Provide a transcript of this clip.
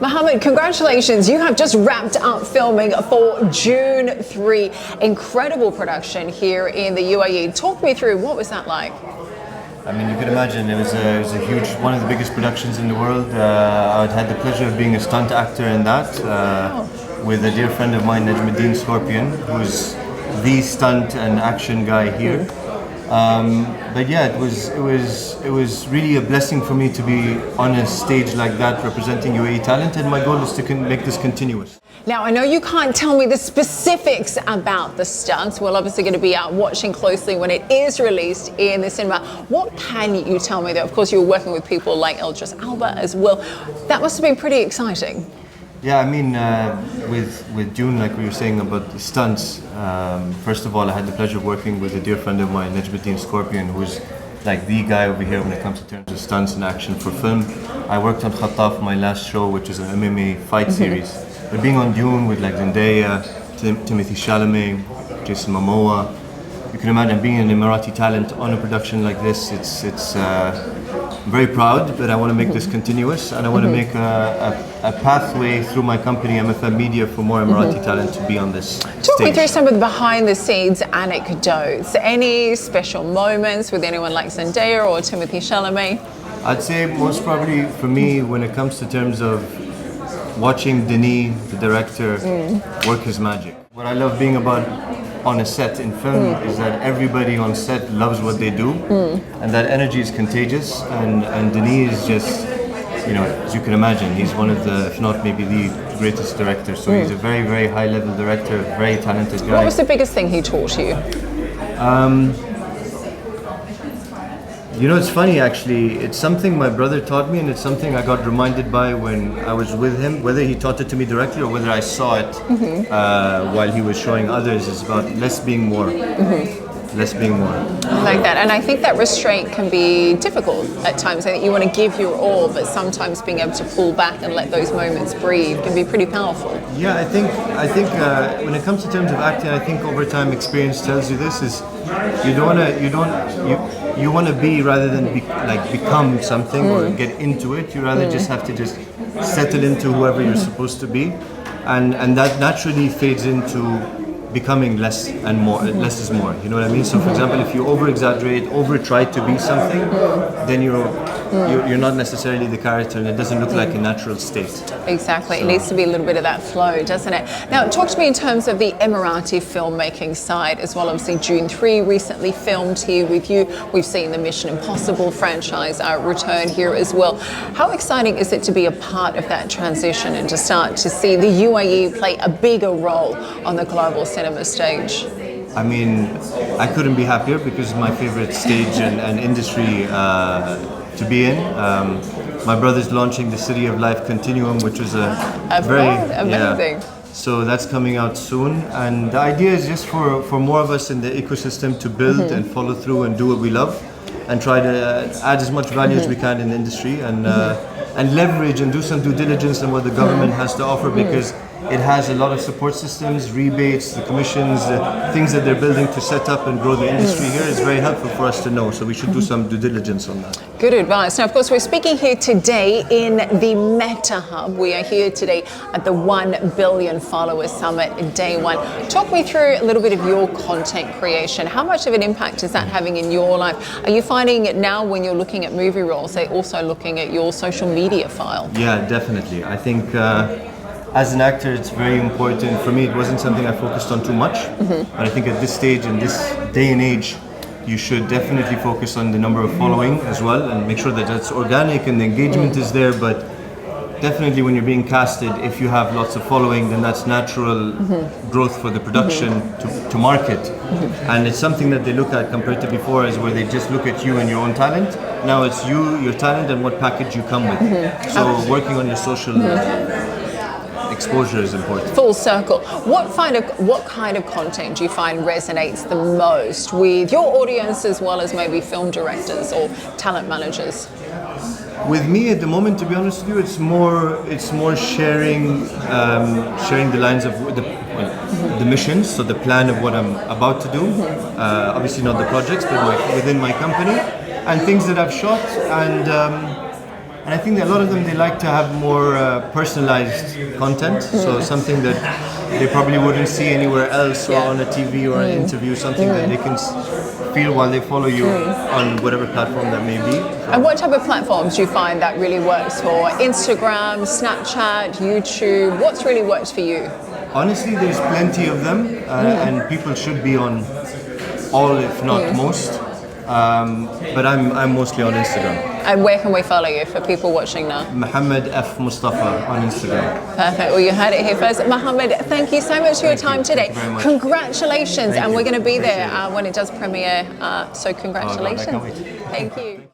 Mohamed, congratulations. You have just wrapped up filming for June 3. Incredible production here in the UAE. Talk me through, what was that like? I mean, you can imagine it was a huge, one of the biggest productions in the world. I had the pleasure of being a stunt actor in that with a dear friend of mine, Najmuddin Scorpion, who's the stunt and action guy here. But yeah, it was really a blessing for me to be on a stage like that representing UAE talent, and my goal is to make this continuous. Now, I know you can't tell me the specifics about the stunts. We're obviously going to be out watching closely when it is released in the cinema. What can you tell me, though? Of course, you were working with people like Idris Elba as well. That must have been pretty exciting. Yeah, I mean, with June, like we were saying about the stunts, first of all, I had the pleasure of working with a dear friend of mine, Najmuddin Scorpion, who's like the guy over here when it comes to terms of stunts and action for film. I worked on Khattaf, my last show, which is an MMA fight series. But being on Dune with like Zendaya, Timothy Chalamet, Jason Momoa, you can imagine being an Emirati talent on a production like this. It's I'm very proud, but I want to make this continuous, and I want to make a pathway through my company, MFM Media, for more Emirati talent to be on this Talk me through some of the behind-the-scenes anecdotes. Any special moments with anyone like Zendaya or Timothy Chalamet? I'd say most probably for me, when it comes to terms of watching Denis, the director, work his magic. What I love being on a set in film is that everybody on set loves what they do, and that energy is contagious, and Denis is just, you know, as you can imagine, he's one of the, if not maybe the greatest directors, so he's a very, very high level director, very talented guy. What was the biggest thing he taught you? You know, it's funny actually, it's something my brother taught me, and it's something I got reminded by when I was with him. Whether he taught it to me directly or whether I saw it while he was showing others, is about less being more. Less being more. I like that, and I think that restraint can be difficult at times. I think you want to give your all, but sometimes being able to pull back and let those moments breathe can be pretty powerful. Yeah, I think when it comes to terms of acting, I think over time experience tells you this is you want to be rather than become something or get into it. You rather just have to just settle into whoever you're supposed to be, and that naturally fades into becoming less and more. Less is more. You know what I mean? So, for example, if you over-exaggerate, over-try to be something, then you're not necessarily the character, and it doesn't look like a natural state. Exactly. So it needs to be a little bit of that flow, doesn't it? Now, talk to me in terms of the Emirati filmmaking side as well. Obviously, June 3 recently filmed here with you. We've seen the Mission Impossible franchise return here as well. How exciting is it to be a part of that transition and to start to see the UAE play a bigger role on the global cinema stage? I mean, I couldn't be happier because it's my favorite stage and industry to be in. My brother's launching the City of Life Continuum, which is a very amazing. So that's coming out soon, and the idea is just for more of us in the ecosystem to build and follow through and do what we love, and try to add as much value as we can in the industry, and leverage and do some due diligence on what the government has to offer, because it has a lot of support systems, rebates, the commissions, the things that they're building to set up and grow the industry here is very helpful for us to know. So we should do some due diligence on that. Good advice. Now, of course, we're speaking here today in the Meta Hub. We are here today at the 1 Billion Followers Summit, day one. Talk me through a little bit of your content creation. How much of an impact is that having in your life? Are you finding it now when you're looking at movie roles, they're also looking at your social media file? Yeah, definitely. I think as an actor, it's very important. For me, it wasn't something I focused on too much. But I think at this stage, in this day and age, you should definitely focus on the number of following as well, and make sure that that's organic and the engagement is there. But definitely when you're being casted, if you have lots of following, then that's natural growth for the production to market. And it's something that they look at compared to before, is where they just look at you and your own talent. Now it's you, your talent, and what package you come with. So working on your social exposure is important. Full circle. What kind of content do you find resonates the most with your audience, as well as maybe film directors or talent managers? With me at the moment, to be honest with you, it's more sharing the lines of the missions, so the plan of what I'm about to do. Obviously not the projects, but within my company, and things that I've shot, and And I think that a lot of them, they like to have more personalized content. So something that they probably wouldn't see anywhere else, or on a TV or an interview, something that they can feel while they follow you on whatever platform that may be. And what type of platforms do you find that really works for? Instagram, Snapchat, YouTube? What's really worked for you? Honestly, there's plenty of them, and people should be on all, if not most. But I'm mostly on Instagram. And where can we follow you for people watching now? Mohamed F. Mostafa on Instagram. Perfect. Well, you heard it here first. Mohamed, thank you so much for your time today. Thank you very much. Congratulations. Thank and you. we're going to be there Appreciate it. when it does premiere. So congratulations. Oh, God, I can't wait. Thank you.